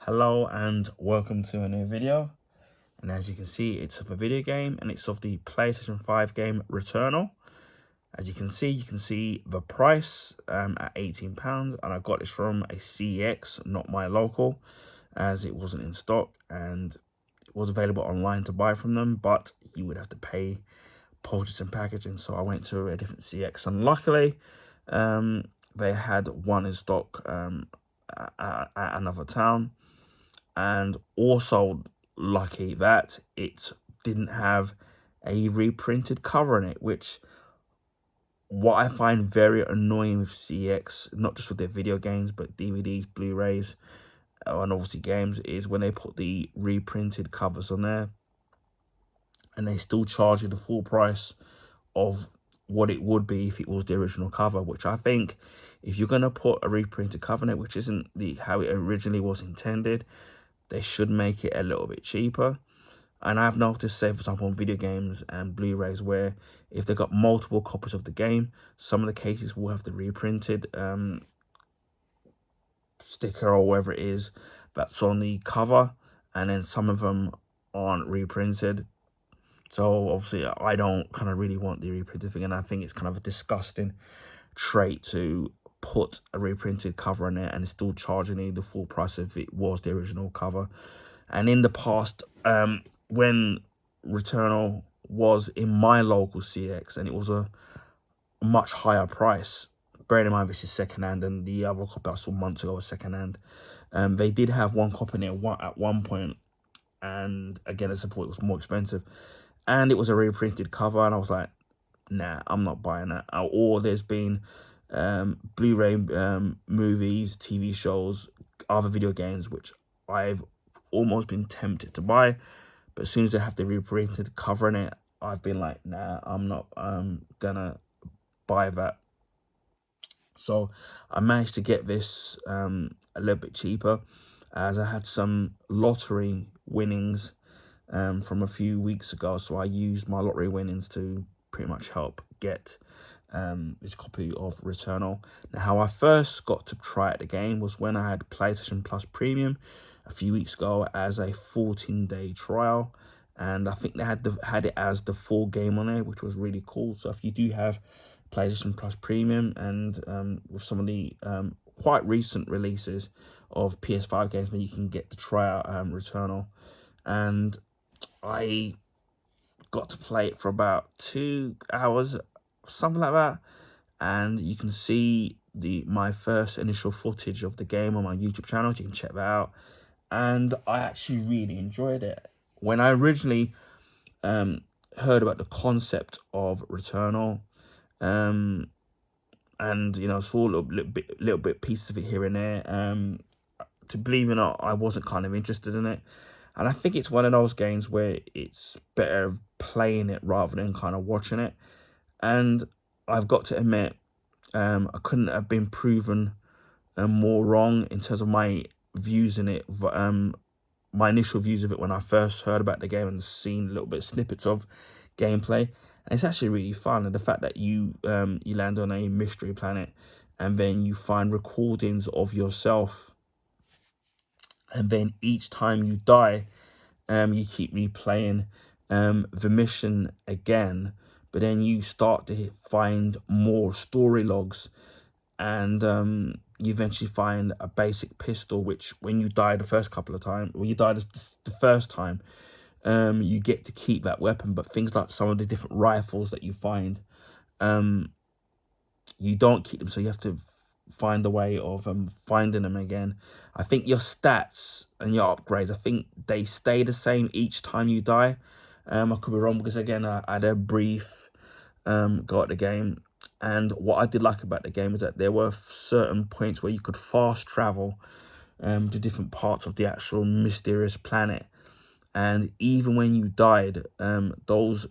Hello and welcome to a new video. And as you can see, it's of a video game and it's of the PlayStation 5 game Returnal. As you can see the price at £18, and I got this from a CEX, not my local, as it wasn't in stock and it was available online to buy from them, but you would have to pay postage and packaging. So I went to a different CEX, and luckily they had one in stock at another town. And also lucky that it didn't have a reprinted cover in it, which what I find very annoying with CX, not just with their video games, but DVDs, Blu-rays, and obviously games, is when they put the reprinted covers on there and they still charge you the full price of what it would be if it was the original cover, which I think if you're going to put a reprinted cover in it, which isn't how it originally was intended, they should make it a little bit cheaper. And I've noticed, say, for example, on video games and Blu-rays, where if they've got multiple copies of the game, some of the cases will have the reprinted sticker or whatever it is that's on the cover, and then some of them aren't reprinted. So obviously I don't kind of really want the reprinted thing, and I think it's kind of a disgusting trait to put a reprinted cover in it and it's still charging you the full price if it was the original cover. And in the past, when Returnal was in my local CX and it was a much higher price, bearing in mind this is secondhand and the other copy I saw months ago was secondhand, they did have one copy in there at one point, and again, I suppose it was more expensive, and it was a reprinted cover, and I was like, nah, I'm not buying that. Or there's been Blu-ray movies, TV shows, other video games, which I've almost been tempted to buy, but as soon as they have the reprinted cover in it, I've been like, nah, I'm not gonna buy that. So I managed to get this a little bit cheaper, as I had some lottery winnings from a few weeks ago, so I used my lottery winnings to pretty much help get this copy of Returnal. Now, how I first got to try out the game was when I had PlayStation Plus Premium a few weeks ago as a 14-day trial, and I think they had it as the full game on there, which was really cool. So if you do have PlayStation Plus Premium, and with some of the quite recent releases of PS5 games, then you can get to try out Returnal. And I got to play it for about 2 hours, something like that, and you can see my first initial footage of the game on my YouTube channel, so you can check that out. And I actually really enjoyed it. When I originally heard about the concept of Returnal, and saw a little bit pieces of it here and there, to believe it or not, I wasn't kind of interested in it. And I think it's one of those games where it's better playing it rather than kind of watching it. And I've got to admit, I couldn't have been proven more wrong in terms of my views in it. My initial views of it when I first heard about the game and seen a little bit of snippets of gameplay. And it's actually really fun. And the fact that you land on a mystery planet and then you find recordings of yourself, and then each time you die, you keep replaying the mission again, but then you start to find more story logs, and you eventually find a basic pistol, which when you die the first couple of times, when you die the first time, you get to keep that weapon. But things like some of the different rifles that you find, you don't keep them, so you have to find a way of finding them again. I think your stats and your upgrades, I think they stay the same each time you die. I could be wrong, because again, I had a brief go at the game, and what I did like about the game is that there were certain points where you could fast travel to different parts of the actual mysterious planet, and even when you died, those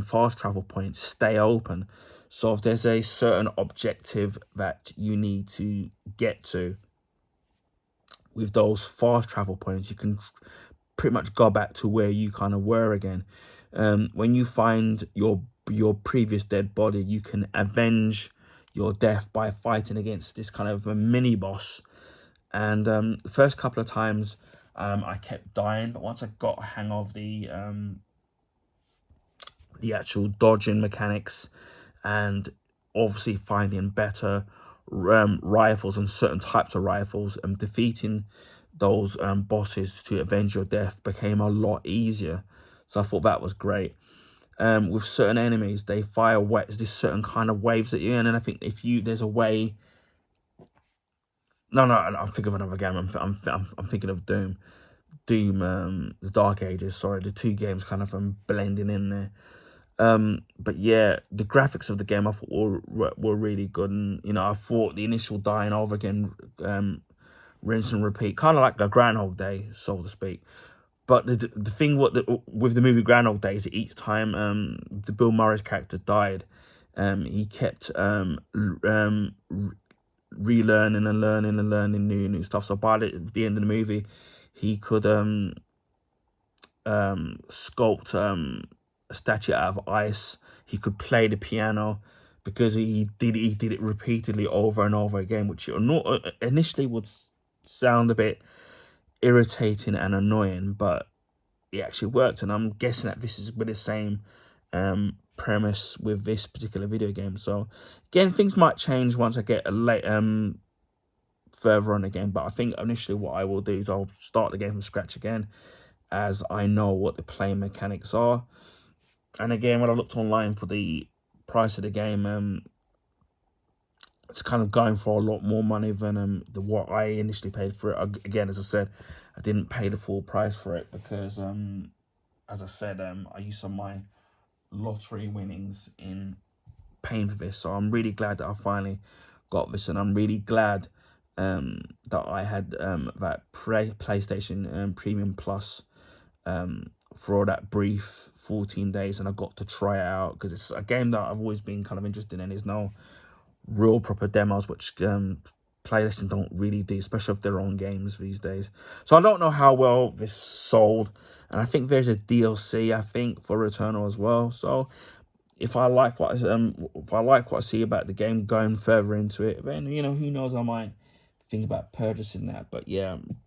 fast travel points stay open. So if there's a certain objective that you need to get to with those fast travel points, you can pretty much go back to where you kind of were again. When you find your previous dead body, you can avenge your death by fighting against this kind of a mini boss. And the first couple of times I kept dying, but once I got a hang of the actual dodging mechanics, and obviously finding better rifles and certain types of rifles, and defeating those bosses to avenge your death became a lot easier. So I thought that was great. With certain enemies, they fire this certain kind of waves at you, and then I think if there's a way. No, I'm thinking of another game. I'm thinking of Doom. The Dark Ages. Sorry, the two games kind of blending in there. But yeah, the graphics of the game I thought were really good, and I thought the initial dying over again, rinse and repeat, kind of like a Groundhog Day, so to speak. But the thing with the movie Groundhog Day is that each time the Bill Murray's character died, he kept relearning and learning new stuff. So by the end of the movie, he could sculpt a statue out of ice. He could play the piano because he did it repeatedly over and over again, which initially would sound a bit irritating and annoying, but it actually worked. And I'm guessing that this is with the same premise with this particular video game. So again, things might change once I get further on the game, but I think initially what I will do is I'll start the game from scratch again, as I know what the play mechanics are. And again, when I looked online for the price of the game, it's kind of going for a lot more money than what I initially paid for it. Again, as I said, I didn't pay the full price for it because, as I said, I used some of my lottery winnings in paying for this. So I'm really glad that I finally got this, and I'm really glad that I had that PlayStation Premium Plus for that brief 14 days, and I got to try it out because it's a game that I've always been kind of interested in. There's no real proper demos, which PlayStation don't really do, especially if they're on games these days. So I don't know how well this sold, and I think there's a DLC for Returnal as well. So if I like what I see about the game, going further into it, then who knows, I might think about purchasing that. But yeah, I'm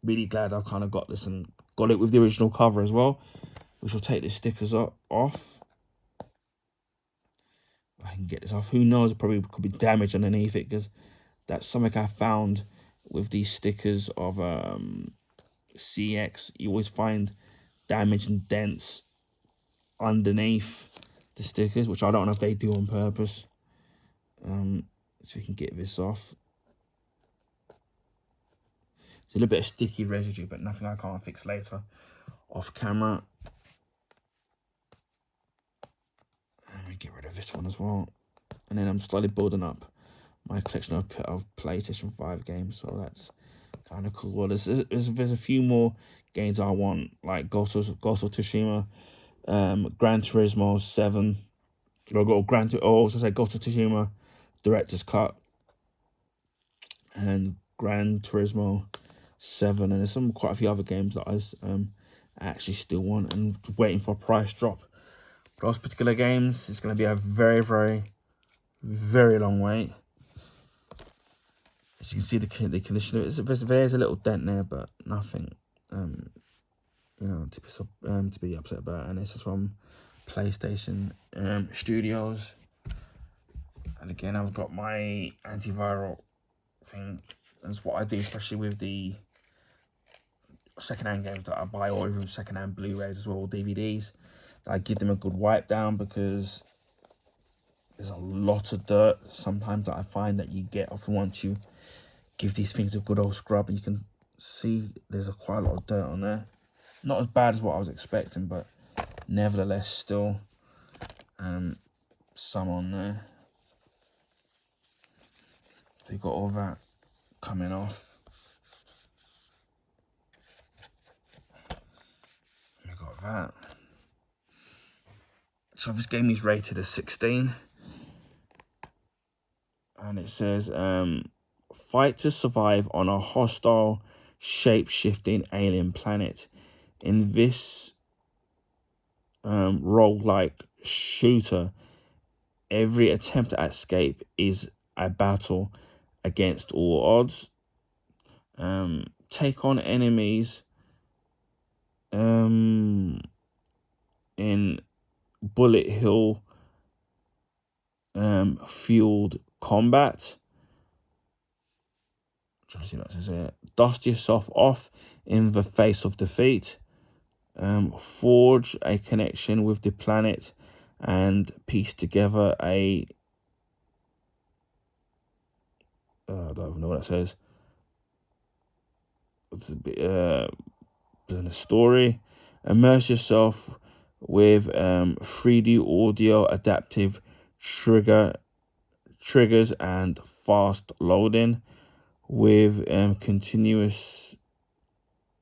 really glad I kind of got this and got it with the original cover as well, which will take the stickers off. I can get this off. Who knows? It probably could be damage underneath it, because that's something I found with these stickers of CX. You always find damage and dents underneath the stickers, which I don't know if they do on purpose. So we can get this off. It's a little bit of sticky residue, but nothing I can't fix later off camera. Let me get rid of this one as well. And then I'm slowly building up my collection of PlayStation 5 games, so that's kind of cool. There's a few more games I want, like Ghost of Tsushima, Gran Turismo 7, Ghost of Tsushima Director's Cut, and Gran Turismo 7, and there's quite a few other games that I actually still want and waiting for a price drop. Those particular games, it's going to be a very, very, very long wait. As you can see, the condition, there's a little dent there, but nothing, to be upset about. And this is from PlayStation Studios. And again, I've got my antiviral thing. That's what I do, especially with the secondhand games that I buy, or even secondhand Blu-rays as well, or DVDs. I give them a good wipe down, because there's a lot of dirt sometimes that I find that you get often once you give these things a good old scrub, and you can see there's quite a lot of dirt on there. Not as bad as what I was expecting, but nevertheless still some on there. So you've got all that coming off. We got that. So this game is rated as 16. And it says, fight to survive on a hostile, shape-shifting alien planet. In this roguelike shooter, every attempt at escape is a battle against all odds. take on enemies in bullet hill fueled combat. Trying to see what it says here. Dust yourself off in the face of defeat. Forge a connection with the planet and piece together a I don't even know what it says. It's a bit in a story. Immerse yourself with 3D audio adaptive triggers and fast loading with continuous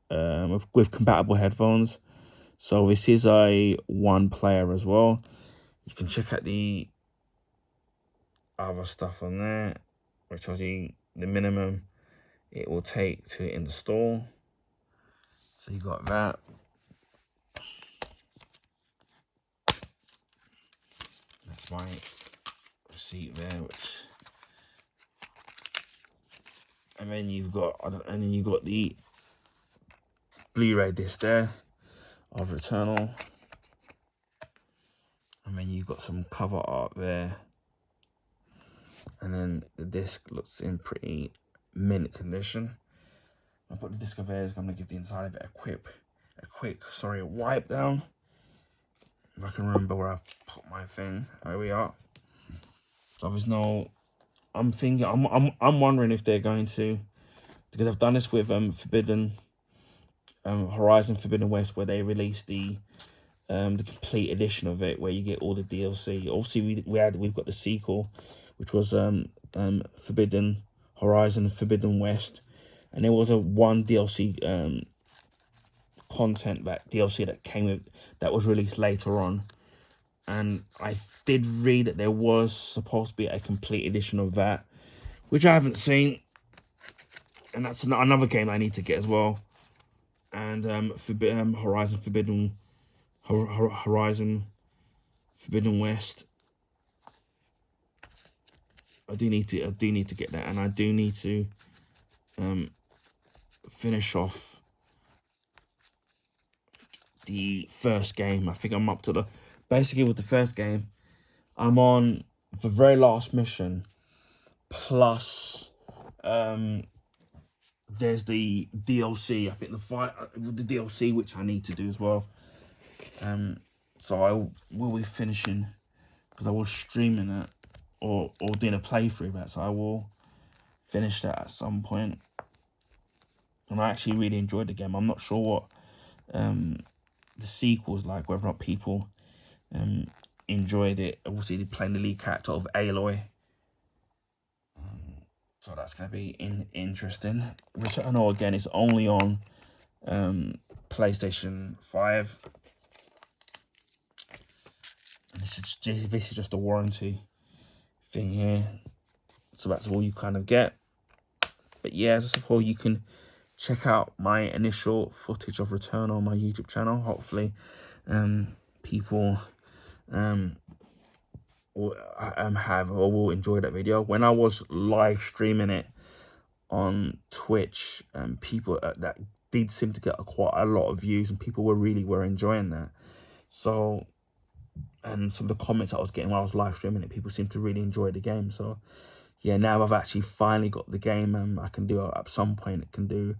with compatible headphones. So this is a one player as well. You can check out the other stuff on there, which tells you the minimum it will take to install. So you got that. That's my receipt there, and then you've got the Blu-ray disc there of Returnal, and then you've got some cover art there, and then the disc looks in pretty mint condition. I'll put the disc over there. I'm gonna give the inside of it a quick wipe down. If I can remember where I've put my thing. There we are. So there's no. I'm wondering if they're going to, because I've done this with Horizon Forbidden West, where they released the complete edition of it, where you get all the DLC. Obviously, we've got the sequel, which was Horizon Forbidden West, and there was a one DLC content that came with that was released later on, and I did read that there was supposed to be a complete edition of that, which I haven't seen, and that's another game I need to get as well. And Horizon Forbidden West. I do need to get that, and I do need to finish off the first game. I think I'm up to basically with the first game, I'm on the very last mission, plus there's the DLC. I think the DLC which I need to do as well. So I will be finishing, because I was streaming it or doing a playthrough of that. So I will finish that at some point. And I actually really enjoyed the game. I'm not sure what the sequel's like, whether or not people enjoyed it. Obviously, they're playing the lead character of Aloy. So that's going to be interesting. Returnal, again, is only on PlayStation 5. And this is just a warranty thing here. So that's all you kind of get. But yeah, as I suppose you can check out my initial footage of Returnal on my YouTube channel. Hopefully, people will enjoy that video. When I was live streaming it on Twitch, people that did seem to get quite a lot of views, and people were enjoying that. So, and some of the comments I was getting while I was live streaming it, people seem to really enjoy the game. So yeah, now I've actually finally got the game, I can do at some point. It can do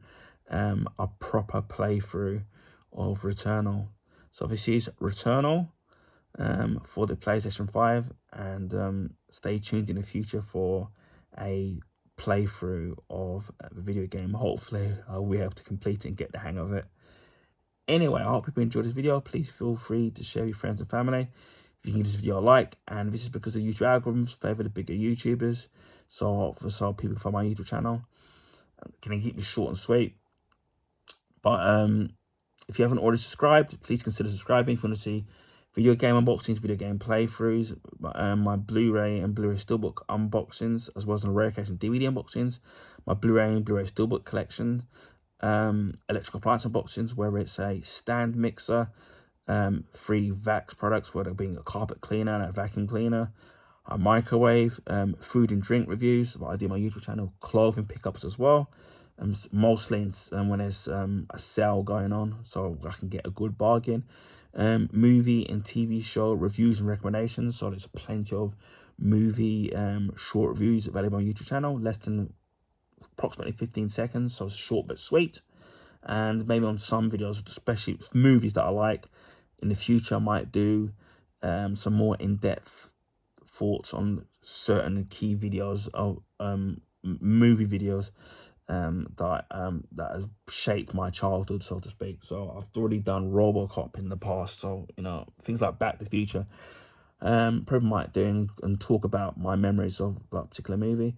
a proper playthrough of Returnal. So this is Returnal for the PlayStation 5, and stay tuned in the future for a playthrough of the video game. Hopefully I'll be able to complete it and get the hang of it. Anyway, I hope people enjoyed this video. Please feel free to share with your friends and family. If you can give this video a like, and this is because the YouTube algorithms favour the bigger YouTubers, so people can find my YouTube channel. Can I keep this short and sweet? But if you haven't already subscribed, please consider subscribing. If you want to see video game unboxings, video game playthroughs, my Blu-ray and Blu-ray Steelbook unboxings, as well as on rare case and DVD unboxings, my Blu-ray and Blu-ray Steelbook collection, electrical appliance unboxings, where it's a stand mixer, 3 Vax products, whether being a carpet cleaner and a vacuum cleaner, a microwave, food and drink reviews that I do on my YouTube channel, clothing pickups as well, mostly when there's a sale going on, so I can get a good bargain. Movie and TV show reviews and recommendations. So there's plenty of movie short reviews available on YouTube channel, less than approximately 15 seconds, so it's short but sweet. And maybe on some videos, especially movies that I like, in the future I might do some more in-depth thoughts on certain key videos of movie videos that has shaped my childhood, so to speak. So I've already done RoboCop in the past, so you know, things like Back to the Future. Probably might do and talk about my memories of that particular movie.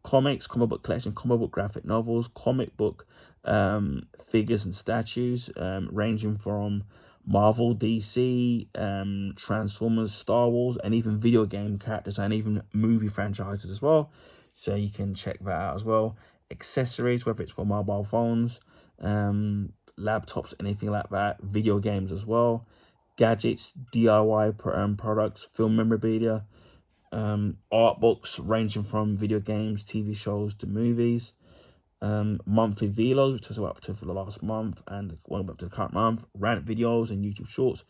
Comics, comic book collection, comic book graphic novels, comic book figures and statues, ranging from Marvel, DC, Transformers, Star Wars, and even video game characters and even movie franchises as well. So you can check that out as well. Accessories, whether it's for mobile phones, laptops, anything like that, video games as well, gadgets, DIY products, film memorabilia, art books ranging from video games, TV shows to movies, monthly vlogs, which is up to for the last month and going up to the current month, rant videos and YouTube shorts,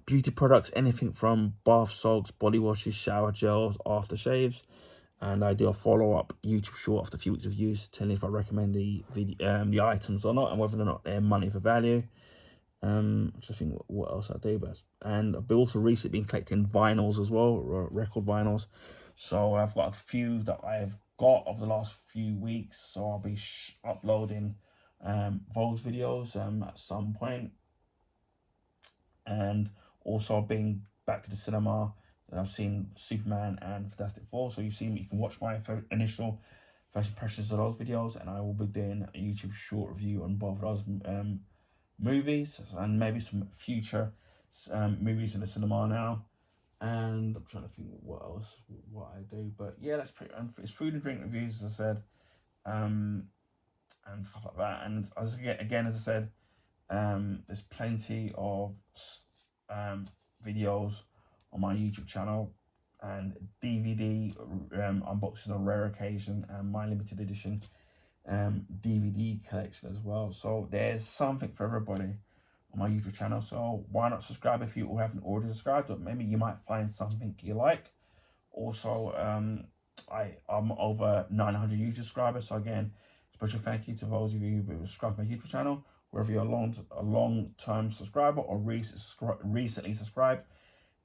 beauty products, anything from bath salts, body washes, shower gels, aftershaves. And I do a follow-up YouTube short after a few weeks of use, telling if I recommend the items or not, and whether or not they're money for value. Just think what else I do best. And I've also recently been collecting vinyls as well, record vinyls. So I've got a few that I've got over the last few weeks. So I'll be uploading those videos at some point. And also I've been back to the cinema and I've seen Superman and Fantastic Four. So you can watch my initial first impressions of those videos, and I will be doing a YouTube short review on both of those movies and maybe some future movies in the cinema now. And I'm trying to think what I do, but yeah, that's pretty. It's food and drink reviews, as I said, and stuff like that. And as I said, there's plenty of videos on my YouTube channel and DVD unboxing on rare occasion and my limited edition DVD collection as well. So there's something for everybody on my YouTube channel. So why not subscribe if you haven't already subscribed, or maybe you might find something you like. Also, I'm over 900 YouTube subscribers. So again, special thank you to those of you who subscribe to my YouTube channel, whether you're a long-term subscriber or recently subscribed.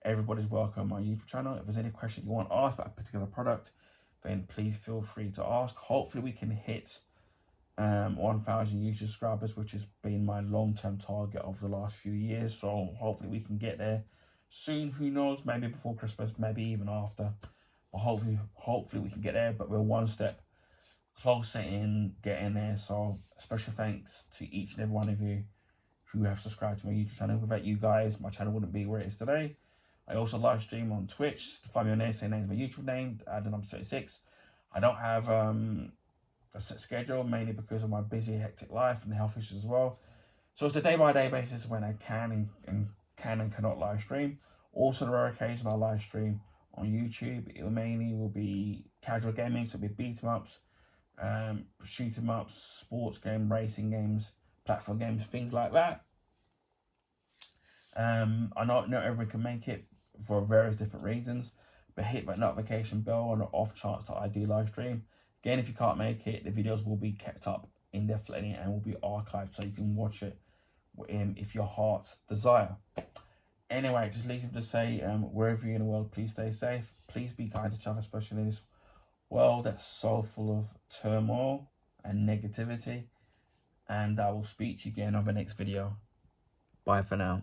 Everybody's welcome on my YouTube channel. If there's any question you want to ask about a particular product, then please feel free to ask. Hopefully we can hit 1,000 YouTube subscribers, which has been my long-term target over the last few years. So hopefully we can get there soon. Who knows, maybe before Christmas, maybe even after. But hopefully we can get there. But we're one step closer in getting there. So special thanks to each and every one of you who have subscribed to my YouTube channel. Without you guys, my channel wouldn't be where it is today. I also live stream on Twitch. To find me on there, say name's my YouTube name, the number 36. I don't have a set schedule, mainly because of my busy, hectic life and health issues as well. So it's a day-by-day basis when I can and cannot live stream. Also, on a rare occasion, I live stream on YouTube. It mainly will be casual gaming, so it'll be beat 'em ups, shoot 'em ups, sports game, racing games, platform games, things like that. I know not everyone can make it for various different reasons, but hit that notification bell on the off chance that I do live stream. Again, if you can't make it, the videos will be kept up indefinitely and will be archived, so you can watch it if your heart's desire. Anyway, just leaves me to say, wherever you're in the world, please stay safe. Please be kind to each other, especially in this world that's so full of turmoil and negativity. And I will speak to you again on the next video. Bye for now.